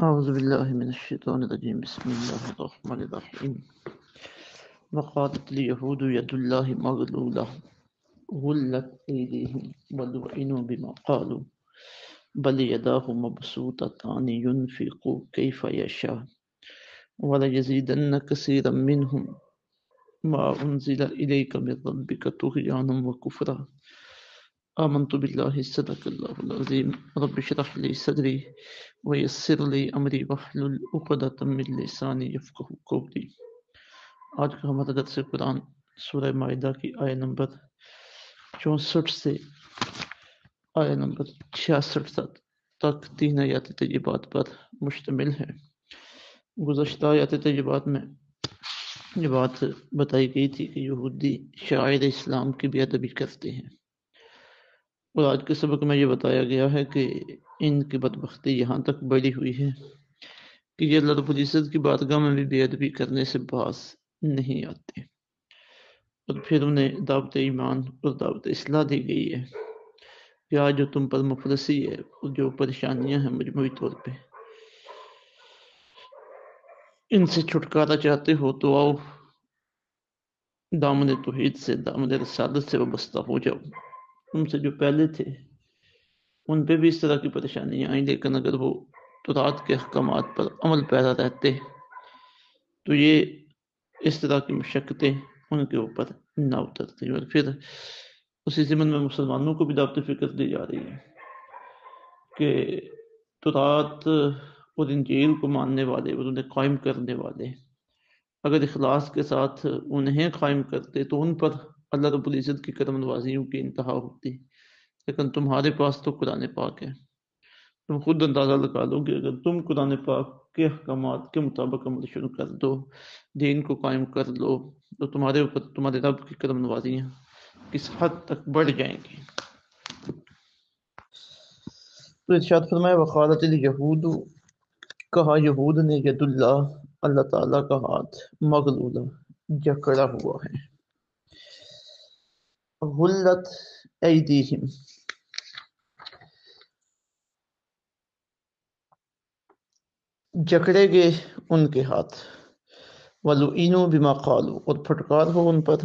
أعوذ بالله من الشيطان الرجيم بسم الله الرحمن الرحيم وقالت اليهود يد الله مغلولة غلت أيديهم ولعنوا بما قالوا بل يداه مبسوطتان ينفق كيف يشاء وليزيدن كثيرا منهم ما أنزل إليك من ربك طغيانا وكفرا آمنت بالله صدق الله العظيم رب اشرح لي صدري ويسر لي أمري واحلل عقدة من لساني يفقهوا قولي۔ آج کا ہمارا درس قرآن سورہ مائدہ کی آیت نمبر 64 سے آیت نمبر 66 تک 3 آیات طیبات پر مشتمل ہے۔ گزشتہ آیات طیبات میں یہ بات بتائی گئی تھی کہ یہودی شاعر اسلام کی بے ادبی کرتے ہیں، اور آج کے سبق میں یہ بتایا گیا ہے کہ ان کی بدبختی یہاں تک بڑھی ہوئی ہے کہ یہ اللہ رب العزت کی بارگاہ میں بھی بے ادبی کرنے سے باز نہیں آتے، اور پھر انہیں دعوت ایمان اور دعوت اصلاح دی گئی ہے کہ آج جو تم پر مفلسی ہے، جو پریشانیاں ہیں مجموعی طور پہ، ان سے چھٹکارا چاہتے ہو تو آؤ دامن توحید سے، دامن رسالت سے وابستہ ہو جاؤ۔ تم سے جو پہلے تھے ان پہ بھی اس طرح کی پریشانیاں آئیں، لیکن اگر وہ تورات کے احکامات پر عمل پیرا رہتے تو یہ اس طرح کی مشقتیں ان کے اوپر نہ اترتی۔ اور پھر اسی ضمن میں مسلمانوں کو بھی دعوت فکر دی جا رہی ہے کہ تورات اور انجیل کو ماننے والے اور انہیں قائم کرنے والے اگر اخلاص کے ساتھ انہیں قائم کرتے تو ان پر اللہ رب العزت کی کرم نوازیوں کی انتہا ہوتی، لیکن تمہارے پاس تو قرآن پاک ہے۔ تم خود اندازہ لگا لو کہ اگر تم قرآن پاک کے احکامات کے مطابق عمل شروع کر دو، دین کو قائم کر لو، تو تمہارے اوپر تمہارے رب کی کرم نوازیاں کس حد تک بڑھ جائیں گی۔ تو ارشاد فرمایا وقالت الیہود، کہا یہود نے، ید اللہ، اللہ تعالیٰ کا ہاتھ، مغلولہ، جکڑا ہوا ہے، غلت ایدیہم، جکڑے گئے ان کے ہاتھ، وَلُعِنُوا بِمَا قَالُوا، اور پھٹکار ہو ان پر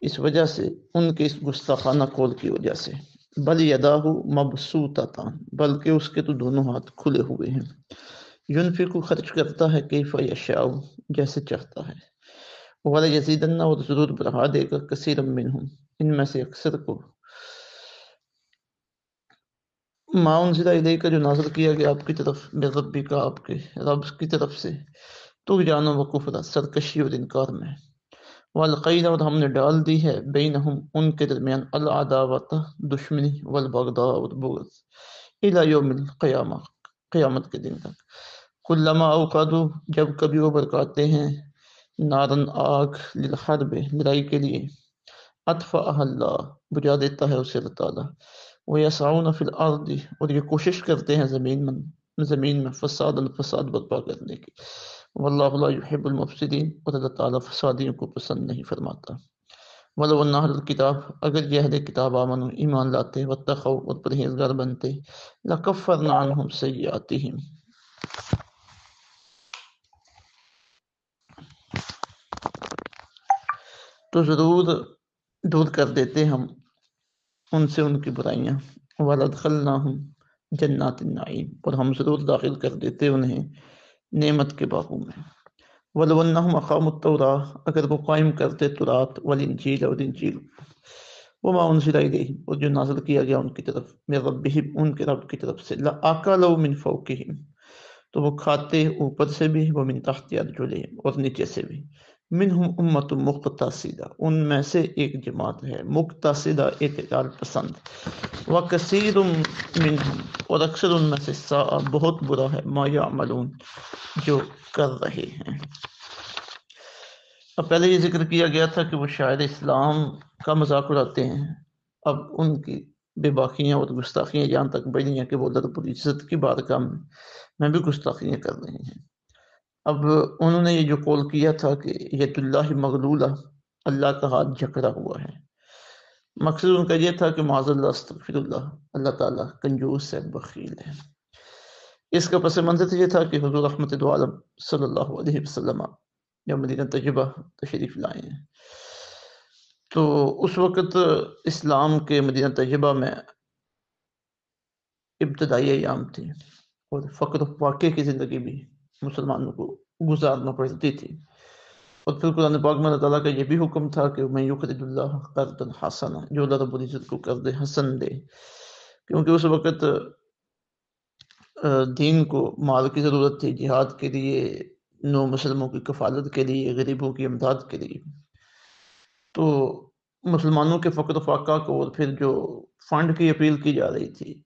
اس وجہ سے، ان کے اس گستاخانہ قول کی وجہ سے، بل یداہ مبسوطتان، بلکہ اس کے تو دونوں ہاتھ کھلے ہوئے ہیں، ينفق خرچ کرتا ہے کیف یشاء، جیسے چاہتا ہے، وَلَيَزِيدَنَّ، اور ضرور بڑھا دے گا، کثیرا منہم، ان میں سے اکثر کو، ما انزل الیک، جو نازل کیا گیا آپ کی طرف، من ربک، آپ کے رب کی طرف سے، طغیانا و کفرا، سرکشی اور انکار میں، والقینا، اور ہم نے ڈال دی ہے، بینہم، ان کے درمیان، العداوت، دشمنی، والبغضاء، اور بغض، الی یوم القیامہ، قیامت کے دن تک، کلما اوقدوا، جب کبھی وہ برکاتے ہیں، نارن، آگ، للحرب، لڑائی کے لیے، اطفأها اللہ، بجھا دیتا ہے اسے اللہ تعالیٰ، وَيَسْعَوْنَ فِي الْأَرْضِ، اور یہ کوشش کرتے ہیں زمین میں، فساد برپا کرنے کی، واللہ لا يحب المفسدین، اور اللہ تعالیٰ فسادیوں کو پسند نہیں فرماتا، وَلَوْ أَنَّ أَهْلَ الْكِتَابِ، اگر یہ اہل کتاب آمنوا، ایمان لاتے، واتقوا، اور پرہیزگار بنتے، لَكَفَّرْنَا عَنْهُمْ سَيِّئَاتِهِمْ، تو ضرور دور کر دیتے ہم ان سے ان کی برائیاں، وَلَدْخَلْنَاهُمْ جَنَّاتِ النَّعِيمِ، اور ہم ضرور داخل کر دیتے انہیں نعمت کے باغوں میں، وَلَوْ أَنَّهُمْ أَقَامُوا التَّوْرَاةَ، اگر وہ قائم کرتے تورات، والانجیل، اور انجیل، وَمَا أُنزِلَ إِلَيْهِمْ، اور جو نازل کیا گیا ان کی طرف، من ربهم، ان کے رب کی طرف سے، لَأَكَلُوا مِنْ فَوْقِهِمْ، تو وہ کھاتے اوپر سے بھی، وَمِنْ تَحْتِ أَرْجُلِهِمْ، اور نیچے سے بھی، منہم امت مقتصدہ، ان میں سے ایک جماعت ہے مقتصدہ، اعتدال پسند، وکثیر منہم، اور اکثر ان میں سے، ساء، بہت برا ہے، ما یعملون، جو کر رہے ہیں۔ اب پہلے یہ ذکر کیا گیا تھا کہ وہ شاعر اسلام کا مذاق اڑاتے ہیں، اب ان کی بے باکیاں اور گستاخیاں یہاں تک بڑھی ہیں کہ وہ اللہ رب العزت کی بارگاہ میں بھی گستاخیاں کر رہے ہیں۔ اب انہوں نے یہ جو قول کیا تھا کہ ید اللہ مغلولہ، اللہ کا ہاتھ جکڑا ہوا ہے، مقصد ان کا یہ تھا کہ معاذ اللہ، استغفر اللہ، اللہ تعالیٰ کنجوس ہے، بخیل ہے، اس کا پس منظر یہ تھا کہ حضور رحمت دو عالم صلی اللہ علیہ وسلم جب مدینہ طیبہ تشریف لائے ہیں تو اس وقت اسلام کے مدینہ طیبہ میں ابتدائی ایام تھی اور فقر و فاقے کی زندگی بھی مسلمانوں کو گزارنا پڑتی تھی، اور پھر قرآن پاک میں اللہ تعالیٰ کا یہ بھی حکم تھا کہ میں یقرض اللہ قرضا حسنا، جو اللہ رب العزت کو قرض حسن دے، کیونکہ اس وقت دین کو مال کی ضرورت تھی، جہاد کے لیے، نو مسلموں کی کفالت کے لیے، غریبوں کی امداد کے لیے. تو مسلمانوں کے فقر و فاقہ کو اور پھر جو فنڈ کی اپیل کی جا رہی تھی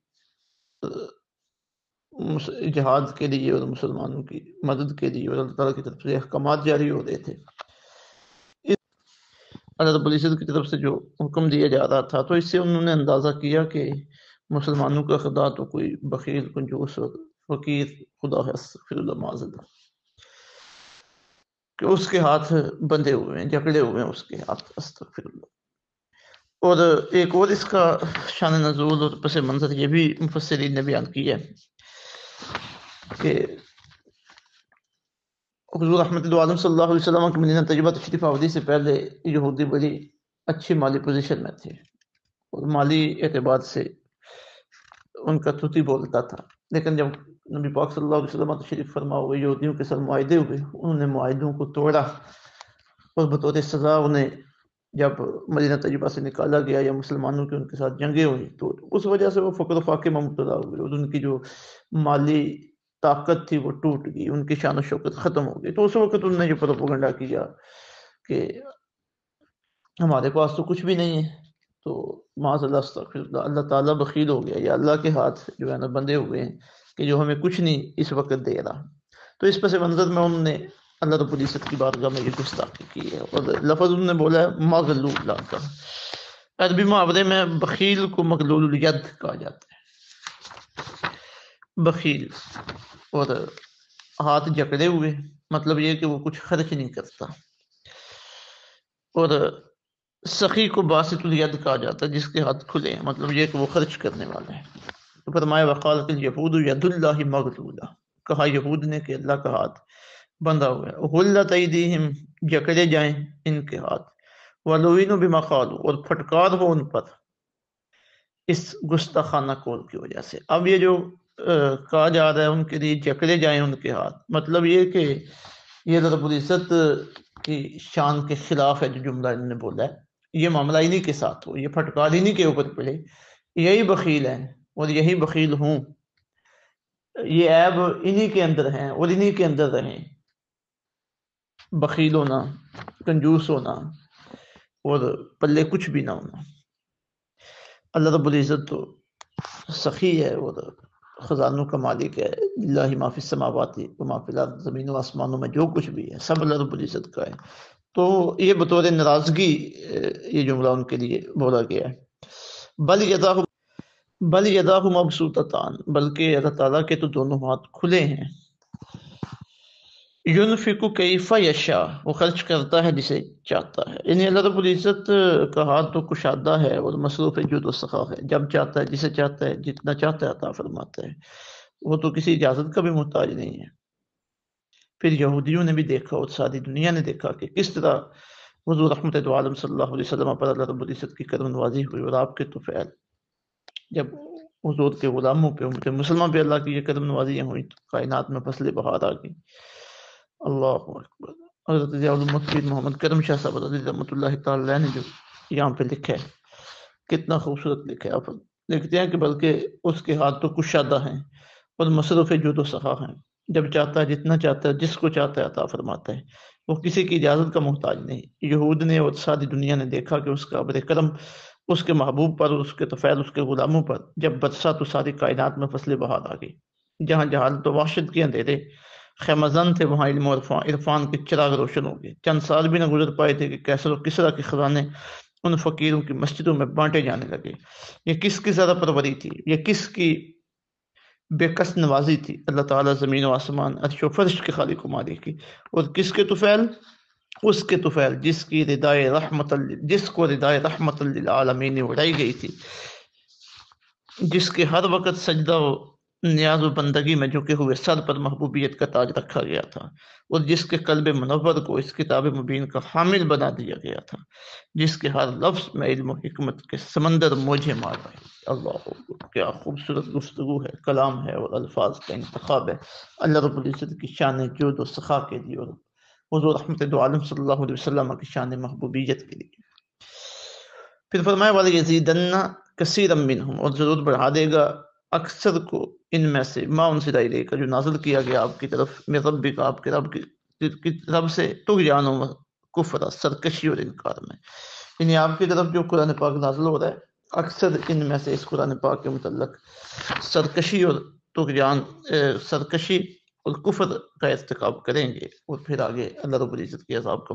جہاد کے لیے اور مسلمانوں کی مدد کے لیے، اور اللہ تعالیٰ کی طرف سے احکامات جاری ہو رہے تھے، اللہ رب العزت کی طرف سے جو حکم دیا جا رہا تھا، تو اس سے انہوں نے اندازہ کیا کہ مسلمانوں کا خدا تو کوئی بخیل، کنجوس اور فقیر خدا ہے، استغفر اللہ معاذ اللہ، کہ اس کے ہاتھ بندھے ہوئے ہیں، جکڑے ہوئے ہیں اس کے ہاتھ، استغفر اللہ. اور ایک اور اس کا شان نزول اور پس منظر یہ بھی مفسرین نے بیان کیا ہے کہ حضور رحمت اللہ علیہ صلی اللہ علیہ وسلم کی مدینہ طیبہ تشریف آوری سے پہلے یہودی بڑی اچھی مالی پوزیشن میں تھے اور مالی اعتبار سے ان کا تھوتی بولتا تھا، لیکن جب نبی پاک صلی اللہ علیہ وسلم تشریف فرما ہوئے، یہودیوں کے ساتھ معاہدے ہوئے، انہوں نے معاہدوں کو توڑا اور بطور سزا انہیں جب مدینہ طیبہ سے نکالا گیا یا مسلمانوں کی ان کے ساتھ جنگیں ہوئی، تو اس وجہ سے وہ فقر و فاقے میں مبتلا ہوئے اور ان کی جو مالی طاقت تھی وہ ٹوٹ گئی، ان کی شان و شوکت ختم ہو گئی. تو اس وقت انہوں نے یہ پروپیگنڈا کیا کہ ہمارے پاس تو کچھ بھی نہیں ہے، تو معاذ اللہ استغفر اللہ، اللہ تعالیٰ بخیل ہو گیا یا اللہ کے ہاتھ جو ہے نا بندے ہوئے ہیں کہ جو ہمیں کچھ نہیں اس وقت دے رہا. تو اس پس منظر میں انہوں نے اللہ رب العزت کی بارگاہ میں یہ گستاخی کی ہے، اور لفظ انہوں نے بولا ہے مغلول کا. عربی محاورے میں بخیل کو مغلول الید کہا جاتا ہے، بخیل اور ہاتھ جکڑے ہوئے، مطلب یہ کہ وہ کچھ خرچ نہیں کرتا. اور سخی کو باسط الید کہا جاتا ہے، جس کے ہاتھ کھلے ہیں، مطلب یہ کہ وہ خرچ کرنے والا ہے. تو فرمایا وقالت الیہود ید اللہ مغلولہ، کہا یہود نے کہ اللہ کا ہاتھ بندھا ہوا ہے. غلت ایدیہم، جکڑے جائیں ان کے ہاتھ، ولعنوا بما قالوا، اور پھٹکار ہو ان پر اس گستاخانہ قول کی وجہ سے. اب یہ جو کہا جا رہا ہے ان کے لیے جکڑے جائیں ان کے ہاتھ، مطلب یہ کہ یہ رب العزت کی شان کے خلاف ہے جو جملہ انہوں نے بولا ہے. یہ معاملہ انہی کے ساتھ ہو، یہ پھٹکار انہی کے اوپر پڑے، یہی بخیل ہیں اور یہی بخیل ہوں، یہ عیب انہی کے اندر ہیں اور انہی کے اندر رہیں، بخیل ہونا، کنجوس ہونا اور پلے کچھ بھی نہ ہونا. اللہ رب العزت تو سخی ہے اور خزانوں کا مالک ہے، للہ ما فی السماوات و ما فی الارض، زمین و آسمانوں میں جو کچھ بھی ہے سب اللہ رب العزت کا ہے. تو یہ بطور ناراضگی یہ جملہ ان کے لیے بولا گیا ہے. بل یداہ مبسوطتان، بلکہ اللہ تعالیٰ کے تو دونوں ہاتھ کھلے ہیں. ینفق کیف یشاء، وہ خرچ کرتا ہے جسے چاہتا ہے. یعنی اللہ رب العزت کا ہاتھ تو کشادہ ہے اور مصروف جود و سخا ہے، جب چاہتا ہے جسے چاہتا ہے جتنا چاہتا ہے عطا فرماتا ہے، وہ تو کسی اجازت کا بھی محتاج نہیں ہے. پھر یہودیوں نے بھی دیکھا اور ساری دنیا نے دیکھا کہ کس طرح حضور رحمت دو عالم صلی اللہ علیہ وسلم پر اللہ رب العزت کی کرم نوازی ہوئی، اور آپ کے طفیل جب حضور کے غلاموں پہ مسلمان پہ اللہ کی یہ کرم نوازیاں ہوئی تو کائنات میں فصل بہار آ گئی. اللہ اکبر. حضرت ضیاء المقبول محمد کرم شاہ صاحب رحمۃ اللہ تعالی نے جو یہاں پہ لکھا ہے کتنا خوبصورت لکھا ہے. آپ لکھتے ہیں کہ بلکہ اس کے ہاتھ تو کشادہ ہیں اور مصروف جود و سخا ہیں، جب چاہتا ہے جتنا چاہتا ہے جس کو چاہتا ہے عطا فرماتا ہے، وہ کسی کی اجازت کا محتاج نہیں. یہود نے اور ساری دنیا نے دیکھا کہ اس کا ابر کرم اس کے محبوب پر، اس کے طفیل، اس کے غلاموں پر جب برسا تو ساری کائنات میں فصل بہار آ گئی. جہاں جہالت و وحشت کے اندھیرے خیمزن تھے وہاں علم و عرفان کے چراغ روشن ہو گئے. چند سال بھی نہ گزر پائے تھے کہ کیسر و کسرا کے خزانے ان فقیروں کی مسجدوں میں بانٹے جانے لگے. یہ کس کی زیادہ پروری تھی، یہ کس کی بے کس نوازی تھی؟ اللہ تعالیٰ زمین و آسمان عرش و فرش کے خالق و مالک کی. اور کس کے طفیل؟ اس کے طفیل جس کی ردائے رحمت، جس کو ردائے رحمت للعالمین اڑائی گئی تھی، جس کے ہر وقت سجدہ و نیاز و بندگی میں جھکے ہوئے سر پر محبوبیت کا تاج رکھا گیا تھا، اور جس کے قلب منور کو اس کتاب مبین کا حامل بنا دیا گیا تھا، جس کے ہر لفظ میں علم و حکمت کے سمندر موجے مار رہے ہیں۔ اللہ اکبر، کیا خوبصورت گفتگو ہے، کلام ہے اور الفاظ کا انتخاب ہے اللہ رب العزت کی شان جود و سخا کے لیے، اور حضور رحمت دو عالم صلی اللہ علیہ وسلم کی شان محبوبیت کے لیے۔ پھر فرمایا وَلَيَزِيدَنَّ كَثِيرًا مِّنْهُمْ، اور ضرور بڑھا دے گا اکثر کو ان میں سے، ما انزل الیک، جو نازل کیا گیا آپ کی طرف، من ربک، آپ کے رب کی طرف سے، طغیان و کفر، سرکشی اور انکار میں، یعنی آپ کی طرف جو قرآن پاک نازل ہو رہا ہے اکثر ان میں سے اس قرآن پاک کے متعلق سرکشی اور طغیان، سرکشی اور کفر کا ارتکاب کریں گے، اور پھر آگے اللہ رب العزت کے عذاب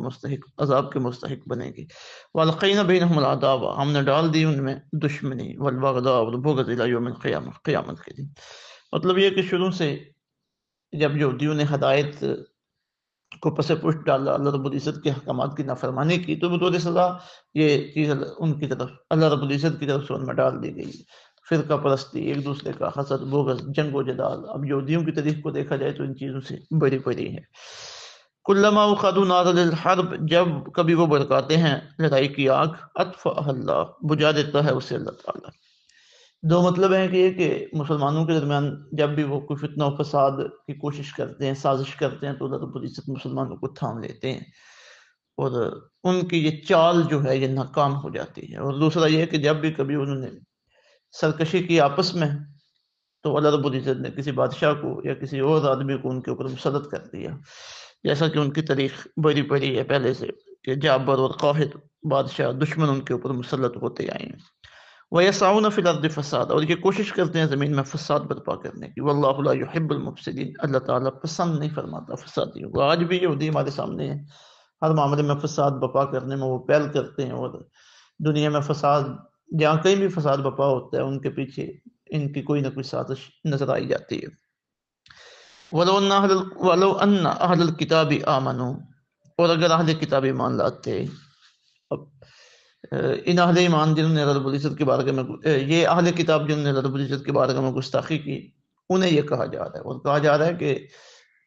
کے مستحق بنیں گے۔ وَأَلْقَيْنَا بَيْنَهُمُ الْعَدَاوَةَ، ہم نے ڈال دی ان میں دشمنی، وَالْبَغْضَاءَ، اور بغض إِلَى يَوْمِ الْقِيَامَةِ، قیامت کے دن۔ مطلب یہ کہ شروع سے جب یہودیوں نے ہدایت کو پس پشت ڈالا، اللہ رب العزت کے احکامات کی نافرمانی کی، تو بطور سزا یہ چیز ان کی طرف، اللہ رب العزت کی طرف سے ان میں ڈال دی گئی، فرقہ پرستی، ایک دوسرے کا حسد، بغض، جنگ و جدال۔ اب یہودیوں کی تاریخ کو دیکھا جائے تو ان چیزوں سے بڑی بڑی ہے۔ کلما اخذوا نار للحرب، جب کبھی وہ بھڑکاتے ہیں لڑائی کی آگ، اطفأها اللہ، بجھا دیتا ہے اسے اللہ تعالیٰ۔ دو مطلب ہیں کہ یہ کہ مسلمانوں کے درمیان جب بھی وہ کوئی فتنہ و فساد کی کوشش کرتے ہیں، سازش کرتے ہیں، تو اللہ رب العزت مسلمانوں کو تھام لیتے ہیں، اور ان کی یہ چال جو ہے یہ ناکام ہو جاتی ہے۔ اور دوسرا یہ کہ جب بھی کبھی انہوں نے سرکشی کی آپس میں، تو اللہ رب العزت نے کسی بادشاہ کو یا کسی اور آدمی کو ان کے اوپر مسلط کر دیا، جیسا کہ ان کی تاریخ بڑی پڑی ہے پہلے سے، کہ جابر اور قاہد بادشاہ دشمن ان کے اوپر مسلط ہوتے آئے ہیں۔ وَيَسْعَوْنَ فِي الْأَرْضِ فَسَادًا، اور یہ کوشش کرتے ہیں زمین میں فساد برپا کرنے کی۔ وَاللَّهُ لَا يُحِبُّ الْمُفْسِدِينَ، اللہ تعالیٰ پسند نہیں فرماتا فسادیوں کو۔ آج بھی یہودی ہمارے سامنے ہیں، ہر معاملے میں فساد بپا کرنے میں وہ پہل کرتے ہیں، اور دنیا میں فساد، جہاں کہیں بھی فساد بپا ہوتا ہے ان کے پیچھے ان کی کوئی نہ کوئی سازش نظر آئی جاتی ہے۔ وَلَوْ أَنَّ أَهْلَ الْكِتَابِ آمَنُوا، اور اگر اہل کتاب ایمان لاتے، اب ان اہل ایمان جنہوں نے اللہ رب العزت کے بارگاہ میں، یہ اہل کتاب جنہوں نے اللہ رب العزت کے بارگاہ میں گستاخی کی، انہیں یہ کہا جا رہا ہے، اور کہا جا رہا ہے کہ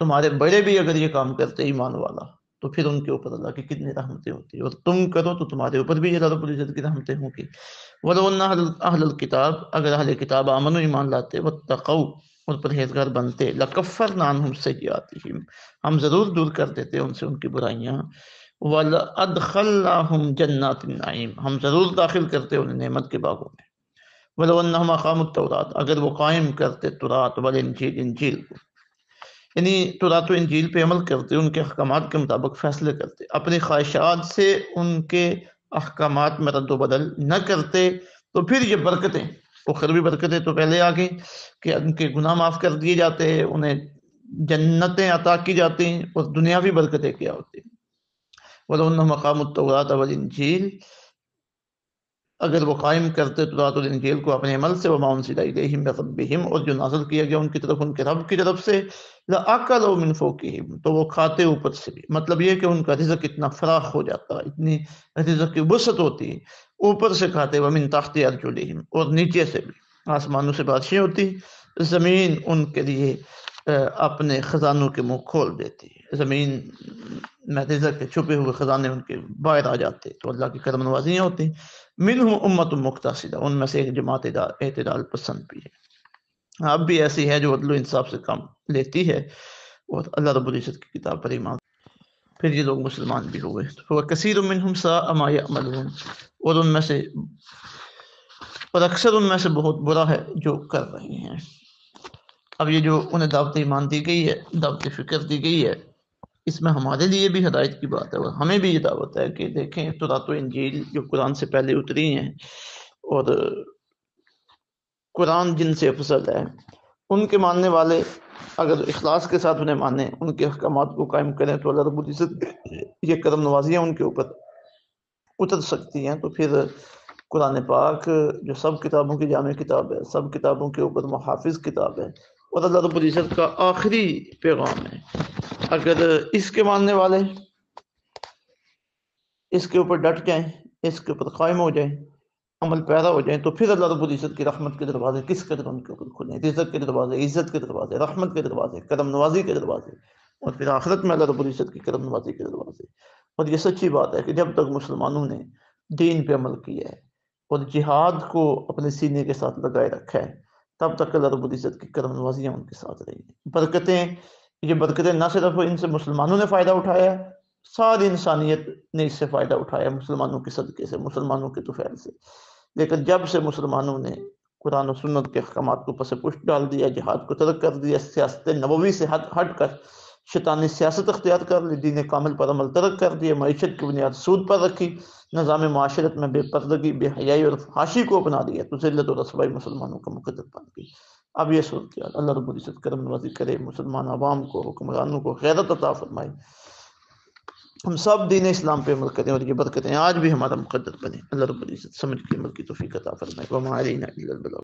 تمہارے بڑے بھی اگر یہ کام کرتے ایمان والا، تو پھر ان کے اوپر اللہ کی کتنی رحمتیں ہوتی ہیں، اور تم کرو تو تمہارے اوپر بھی اللہ رب العزت کی رحمتیں ہوں گی۔ وَلَوْ أَنَّ أَهْلَ الْكِتَابِ، اگر اہل کتاب آمنوا، ایمان لاتے، وَاتَّقَوْا، اور پرہیزگار بنتے، لَكَفَّرْنَا عَنْهُمْ سَيِّئَاتِهِمْ، ہم ضرور دور کر دیتے ان سے ان کی برائیاں، وَلَأَدْخَلْنَاهُمْ جَنَّاتِ النَّعِيمِ، ہم ضرور داخل کرتے انہیں نعمت کے باغوں میں۔ وَلَوْ أَنَّهُمْ أَقَامُوا التَّوْرَاةَ، اگر وہ قائم کرتے تورات والانجیل، انجیل کو، یعنی تورات و انجیل پہ عمل کرتے، ان کے احکامات کے مطابق فیصلے کرتے، اپنی خواہشات سے ان کے احکامات میں رد و بدل نہ کرتے، تو پھر یہ برکتیں، اخروی برکتیں تو پہلے آ گئی کہ ان کے گناہ معاف کر دیے جاتے، انہیں جنتیں عطا کی جاتی ہیں، اور دنیاوی برکتیں کیا ہوتی ہیں۔ وَلَوْ أَنَّهُمْ أَقَامُوا التَّوْرَاةَ وَالْإِنْجِيلَ، اگر وہ قائم کرتے تورات اور انجیل کو اپنے عمل سے، وَمَا أُنزِلَ إِلَيْهِمْ مِن رَبِّهِمْ، اور جو نازل کیا گیا ان کی طرف ان کے رب کی طرف سے، لَأَكَلُوا مِن فَوْقِهِمْ، تو وہ کھاتے اوپر سے بھی، مطلب یہ کہ ان کا رزق اتنا فراخ ہو جاتا، اتنی رزق کی وسعت ہوتی، اوپر سے کھاتے، وَمِن تَحْتِ أَرْجُلِهِمْ، اور نیچے سے بھی، آسمانوں سے بارشیں ہوتی، زمین ان کے لیے اپنے خزانوں کے منہ کھول دیتی، زمین میں رزق کے چھپے ہوئے خزانے ان کے باہر آ جاتے، تو اللہ کی کرم نوازیاں ہوتی۔ منہم امت مقتصدہ، ان میں سے ایک جماعت اعتدال پسند بھی ہے، اب بھی ایسی ہے جو عدل و انصاف سے کام لیتی ہے اور اللہ رب العزت کی کتاب پر ایمان، پھر یہ لوگ مسلمان بھی ہوئے۔ تو کثیر منہم ساء ما یعملون، اور ان میں سے، اور اکثر ان میں سے بہت برا ہے جو کر رہے ہیں۔ اب یہ جو انہیں دعوت ایمان دی گئی ہے، دعوت فکر دی گئی ہے، اس میں ہمارے لیے بھی ہدایت کی بات ہے، اور ہمیں بھی یہ دعوت ہے کہ دیکھیں تورات و انجیل جو قرآن سے پہلے اتری ہیں، اور قرآن جن سے افضل ہے، ان کے ماننے والے اگر اخلاص کے ساتھ انہیں مانیں، ان کے احکامات کو قائم کریں، تو اللہ رب العزت یہ کرم نوازیاں ان کے اوپر اتر سکتی ہیں۔ تو پھر قرآن پاک جو سب کتابوں کی جامع کتاب ہے، سب کتابوں کے اوپر محافظ کتاب ہے، اور اللہ رب العزت کا آخری پیغام ہے، اگر اس کے ماننے والے اس کے اوپر ڈٹ جائیں، اس کے اوپر قائم ہو جائیں، عمل پیدا ہو جائیں تو پھر اللہ رب العزت کی رحمت کے دروازے کس قدر ان کے اوپر کھلیں، رزق کے دروازے، عزت کے دروازے، رحمت کے دروازے، کرم نوازی کے دروازے، اور پھر آخرت میں اللہ رب العزت کی کرم نوازی کے دروازے۔ اور یہ سچی بات ہے کہ جب تک مسلمانوں نے دین پہ عمل کیا ہے اور جہاد کو اپنے سینے کے ساتھ لگائے رکھا ہے، تب تک اللہ رب العزت کی کرم نوازیاں ان کے ساتھ رہی ہیں۔ برکتیں، یہ برکتیں نہ صرف ان سے مسلمانوں نے فائدہ اٹھایا ہے، ساری انسانیت نے اس سے فائدہ اٹھایا مسلمانوں کے صدقے سے، مسلمانوں کے طفیل سے۔ لیکن جب سے مسلمانوں نے قرآن و سنت کے احکامات کو پس پشت ڈال دیا، جہاد کو ترک کر دیا، سیاست نبوی سے ہٹ کر شیطانی سیاست اختیار کر لی، دین کامل پر عمل ترک کر دیا، معیشت کی بنیاد سود پر رکھی، نظام معاشرت میں بے پردگی، بے حیائی اور فحاشی کو اپنا دیا، تو ذلت و رسوائی مسلمانوں کا مقدر بن گئی۔ اب یہ صورتحال، اللہ رب العزت کرم نوازی کرے، مسلمان عوام کو، حکمرانوں کو غیرت عطا فرمائے، ہم سب دین اسلام پہ عمل کریں اور یہ برکتیں آج بھی ہمارا مقدر بنے۔ اللہ رب العزت سمجھ کے عمل کی توفیق عطا فرمائے۔ وما علینا الا البلاغ۔